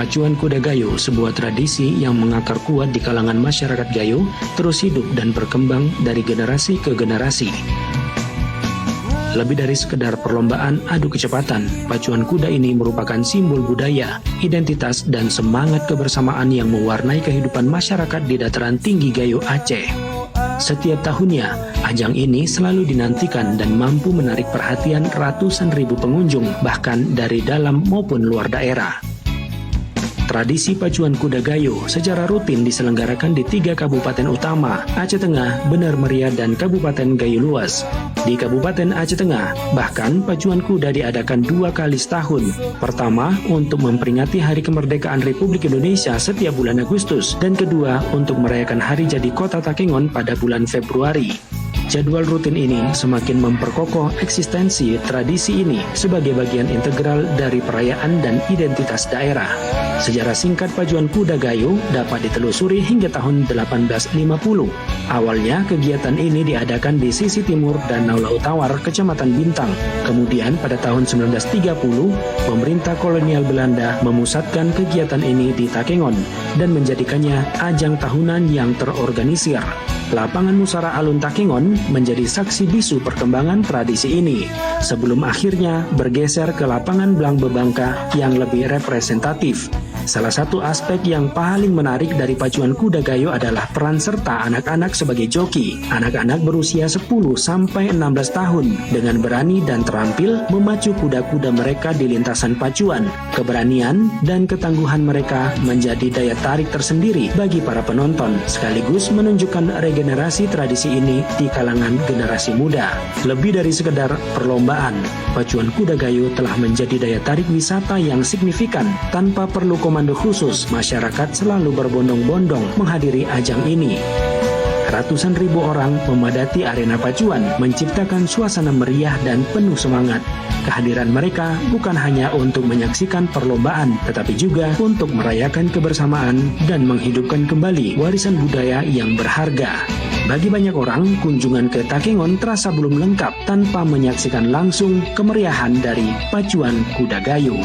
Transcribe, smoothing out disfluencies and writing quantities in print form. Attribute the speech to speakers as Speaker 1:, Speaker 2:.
Speaker 1: Pacuan Kuda Gayo, sebuah tradisi yang mengakar kuat di kalangan masyarakat Gayo, terus hidup dan berkembang dari generasi ke generasi. Lebih dari sekedar perlombaan adu kecepatan, pacuan kuda ini merupakan simbol budaya, identitas, dan semangat kebersamaan yang mewarnai kehidupan masyarakat di dataran tinggi Gayo, Aceh. Setiap tahunnya, ajang ini selalu dinantikan dan mampu menarik perhatian ratusan ribu pengunjung, bahkan dari dalam maupun luar daerah. Tradisi pacuan kuda Gayo secara rutin diselenggarakan di 3 kabupaten utama, Aceh Tengah, Bener Meriah, dan Kabupaten Gayo Luas. Di Kabupaten Aceh Tengah, bahkan pacuan kuda diadakan 2 kali setahun. Pertama, untuk memperingati Hari Kemerdekaan Republik Indonesia setiap bulan Agustus, dan kedua, untuk merayakan Hari Jadi Kota Takengon pada bulan Februari. Jadwal rutin ini semakin memperkokoh eksistensi tradisi ini sebagai bagian integral dari perayaan dan identitas daerah. Sejarah singkat pacuan kuda Gayo dapat ditelusuri hingga tahun 1850. Awalnya kegiatan ini diadakan di sisi timur Danau Laut Tawar, Kecamatan Bintang. Kemudian pada tahun 1930, pemerintah kolonial Belanda memusatkan kegiatan ini di Takengon dan menjadikannya ajang tahunan yang terorganisir. Lapangan Musara Alun Takengon menjadi saksi bisu perkembangan tradisi ini, sebelum akhirnya bergeser ke lapangan Blang Bebangka yang lebih representatif. Salah satu aspek yang paling menarik dari pacuan kuda Gayo adalah peran serta anak-anak sebagai joki. Anak-anak berusia 10 sampai 16 tahun dengan berani dan terampil memacu kuda-kuda mereka di lintasan pacuan. Keberanian dan ketangguhan mereka menjadi daya tarik tersendiri bagi para penonton, sekaligus menunjukkan regenerasi tradisi ini di kalangan generasi muda. Lebih dari sekedar perlombaan, pacuan kuda Gayo telah menjadi daya tarik wisata yang signifikan. Tanpa perlu komando khusus, masyarakat selalu berbondong-bondong menghadiri ajang ini. Ratusan ribu orang memadati arena pacuan, menciptakan suasana meriah dan penuh semangat. Kehadiran mereka bukan hanya untuk menyaksikan perlombaan, tetapi juga untuk merayakan kebersamaan dan menghidupkan kembali warisan budaya yang berharga. Bagi banyak orang, kunjungan ke Takengon terasa belum lengkap tanpa menyaksikan langsung kemeriahan dari pacuan kuda Gayo.